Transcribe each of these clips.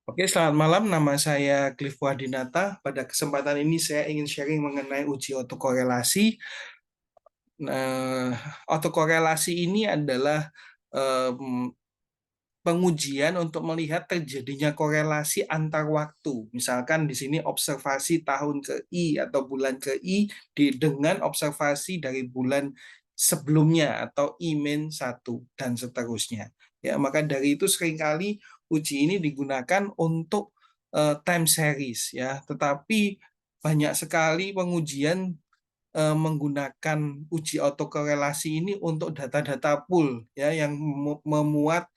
Oke, selamat malam. Nama saya Cliff Wadinata. Pada kesempatan ini saya ingin sharing mengenai uji autokorelasi. Nah, autokorelasi ini adalah em, pengujian untuk melihat terjadinya korelasi antar waktu. Misalkan di sini observasi tahun ke I atau bulan ke I dengan observasi dari bulan sebelumnya atau I-1 dan seterusnya. Ya, maka dari itu seringkali uji ini digunakan untuk time series ya, tetapi banyak sekali pengujian menggunakan uji autokorelasi ini untuk data-data pool ya yang memuat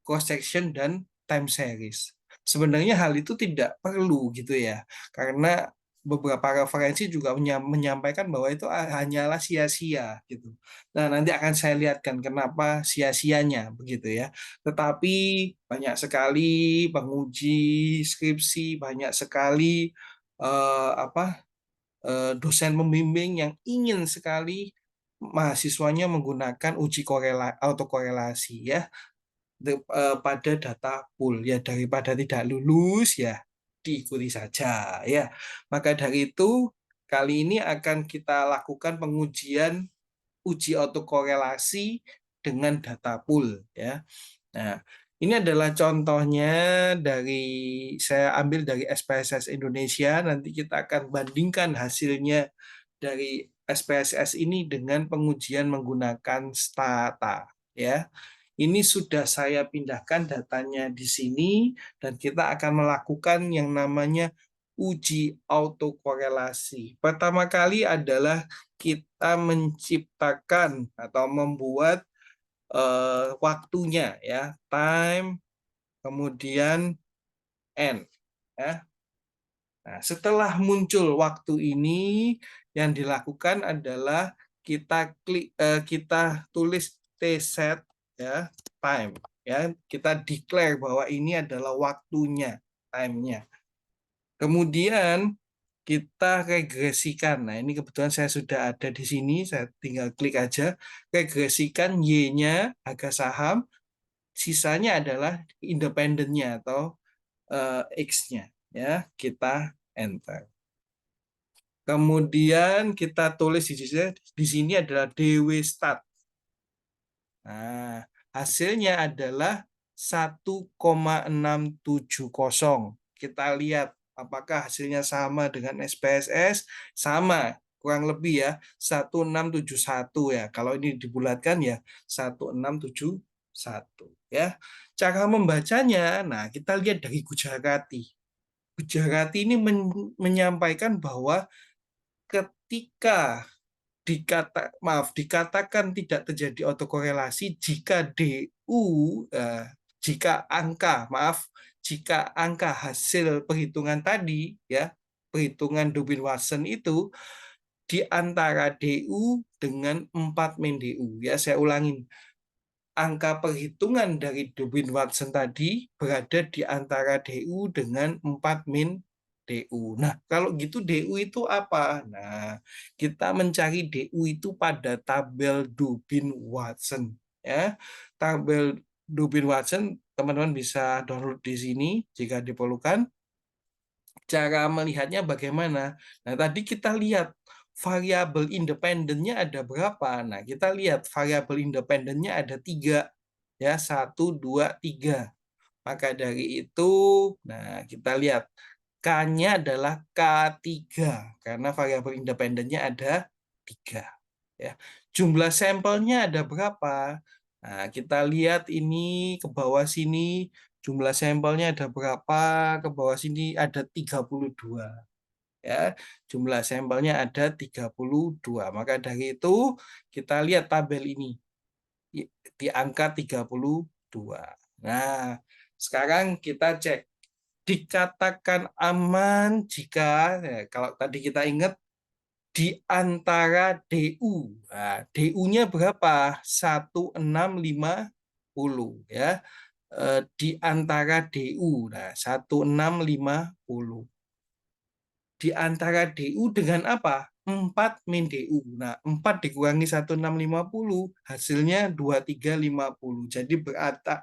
cross section dan time series. Sebenarnya hal itu tidak perlu gitu ya, karena beberapa referensi juga menyampaikan bahwa itu hanyalah sia-sia gitu. Nah, nanti akan saya lihatkan kenapa sia-sianya begitu ya. Tetapi banyak sekali penguji skripsi, banyak sekali dosen pembimbing yang ingin sekali mahasiswanya menggunakan uji autokorelasi ya pada data pool ya, daripada tidak lulus ya diikuti saja ya. Maka dari itu kali ini akan kita lakukan pengujian uji autokorelasi dengan data pool ya. Nah, ini adalah contohnya dari saya ambil dari SPSS Indonesia. Nanti kita akan bandingkan hasilnya dari SPSS ini dengan pengujian menggunakan Stata ya. Ini sudah saya pindahkan datanya di sini dan kita akan melakukan yang namanya uji autokorelasi. Pertama kali adalah kita menciptakan atau membuat waktunya ya, time kemudian n ya. Nah, setelah muncul waktu ini yang dilakukan adalah kita tulis tset ya, time ya, kita declare bahwa ini adalah waktunya, time-nya. Kemudian kita regresikan. Nah, ini kebetulan saya sudah ada di sini, saya tinggal klik aja. Regresikan Y-nya harga saham, sisanya adalah independennya atau X-nya. Ya, kita enter. Kemudian kita tulis di sini adalah DW start. Nah, hasilnya adalah 1,670. Kita lihat apakah hasilnya sama dengan SPSS, sama kurang lebih ya 1671 ya. Kalau ini dibulatkan ya 1671 ya. Cara membacanya, nah kita lihat dari Gujarati. Gujarati ini menyampaikan bahwa ketika dikatakan tidak terjadi autokorelasi jika jika angka hasil perhitungan tadi ya, perhitungan Dubin Watson itu di antara DU dengan 4 min DU ya. Saya ulangin, angka perhitungan dari Dubin Watson tadi berada di antara DU dengan 4 min DU. Nah, kalau gitu DU itu apa? Nah, kita mencari DU itu pada tabel Dubin Watson ya. Tabel Dubin Watson teman-teman bisa download di sini jika diperlukan. Cara melihatnya bagaimana? Nah, tadi kita lihat variabel independennya ada berapa. Nah, kita lihat variabel independennya ada 3. Ya, 1, 2, 3. Maka dari itu, nah kita lihat K-nya adalah K3 karena variabel independennya ada 3. Ya. Jumlah sampelnya ada berapa? Nah, kita lihat ini ke bawah sini jumlah sampelnya ada berapa? Ke bawah sini ada 32. Ya, jumlah sampelnya ada 32. Maka dari itu kita lihat tabel ini di angka 32. Nah, sekarang kita cek. Dikatakan aman jika, ya, kalau tadi kita ingat, di antara DU. Nah, DU-nya berapa? 1650 ya. Di antara DU. Nah, 1650. Di antara DU dengan apa? 4 min DU. Nah, 4 dikurangi 1650 hasilnya 2350. Jadi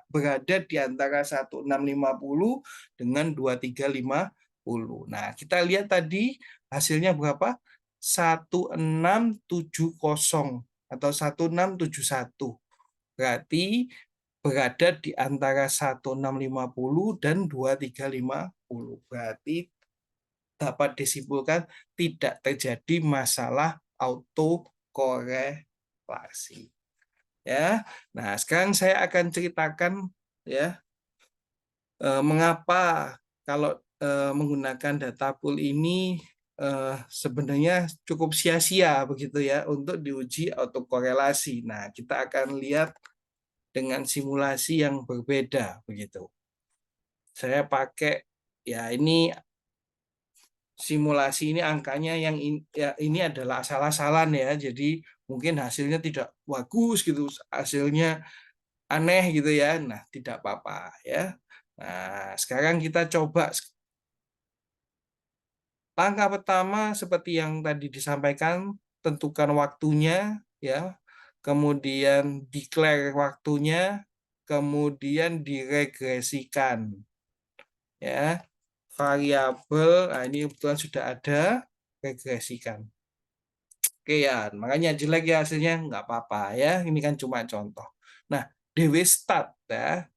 berada di antara 1650 dengan 2350. Nah, kita lihat tadi hasilnya berapa? 1670 atau 1671. Berarti berada di antara 1650 dan 2350. Berarti dapat disimpulkan tidak terjadi masalah autokorelasi. Ya. Nah, sekarang saya akan ceritakan ya mengapa kalau menggunakan data pool ini sebenarnya cukup sia-sia begitu ya untuk diuji autokorelasi. Nah, kita akan lihat dengan simulasi yang berbeda begitu. Saya pakai ya ini simulasi ini angkanya yang ya, ini adalah asal-asalan ya. Jadi mungkin hasilnya tidak bagus gitu, hasilnya aneh gitu ya. Nah, tidak apa-apa ya. Nah, sekarang kita coba langkah pertama seperti yang tadi disampaikan, tentukan waktunya ya. Kemudian declare waktunya, kemudian diregresikan ya. Variabel, nah ini kebetulan sudah ada, regresikan. Oke ya, makanya jelek ya hasilnya nggak apa-apa ya. Ini kan cuma contoh. Nah, DW start ya.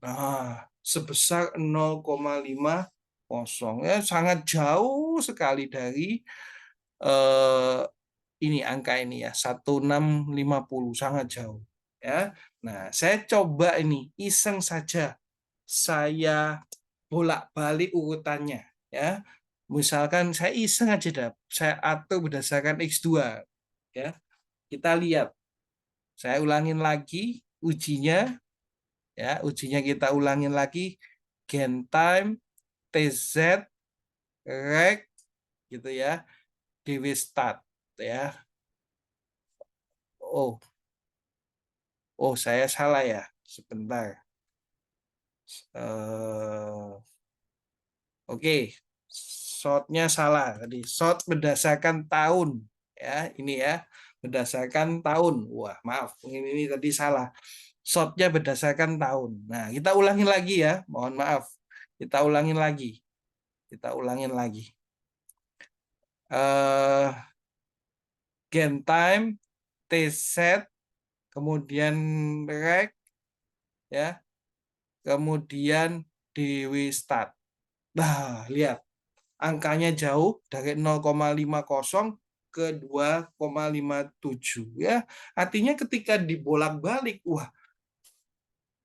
Nah, sebesar 0,50 ya sangat jauh sekali dari eh, ini angka ini ya 1650 sangat jauh ya. Nah, saya coba ini iseng saja saya bolak-balik urutannya ya. Misalkan saya iseng aja dah, saya atur berdasarkan X2 ya. Kita lihat. Saya ulangin lagi ujinya ya, ujinya kita ulangin lagi gen time TZ reg gitu ya, DW start ya. Oh, oh saya salah ya. Sebentar. Eh, Oke, shortnya salah tadi. Short berdasarkan tahun ya, ini ya berdasarkan tahun. Wah, maaf, ini tadi salah. Shortnya berdasarkan tahun. Nah, kita ulangin lagi ya. Mohon maaf, kita ulangin lagi. Kita ulangin lagi. Game time, T-set, kemudian reg, ya, kemudian DW start. Nah, lihat angkanya jauh dari 0,50 ke 2,57 ya. Artinya ketika dibolak-balik, wah,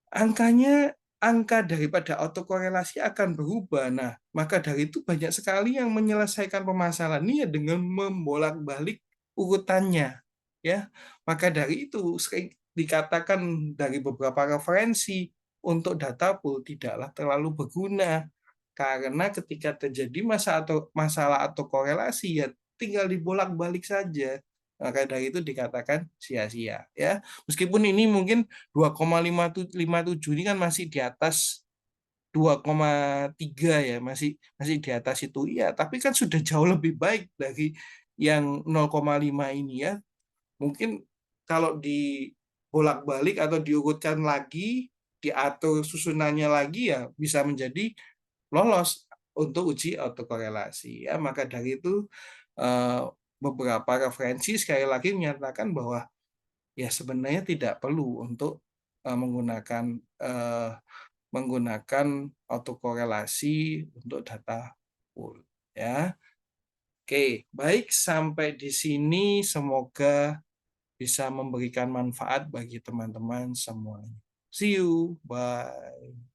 angka daripada autokorelasi akan berubah. Nah, maka dari itu banyak sekali yang menyelesaikan permasalahan ini ya dengan membolak-balik urutannya. Ya, maka dari itu sering dikatakan dari beberapa referensi untuk data pool tidaklah terlalu berguna karena ketika terjadi masalah atau korelasi ya tinggal dibolak-balik saja. Maka dari itu dikatakan sia-sia ya. Meskipun ini mungkin 2,57 ini kan masih di atas 2,3 ya, masih masih di atas itu ya, tapi kan sudah jauh lebih baik dari yang 0,5 ini ya. Mungkin kalau dibolak-balik atau diurutkan lagi, diatur susunannya lagi ya bisa menjadi lolos untuk uji autokorelasi ya. Maka dari itu eh, beberapa referensi sekali lagi menyatakan bahwa ya sebenarnya tidak perlu untuk menggunakan eh, menggunakan autokorelasi untuk data pool ya. Oke, baik sampai di sini semoga bisa memberikan manfaat bagi teman-teman semuanya. See you, bye.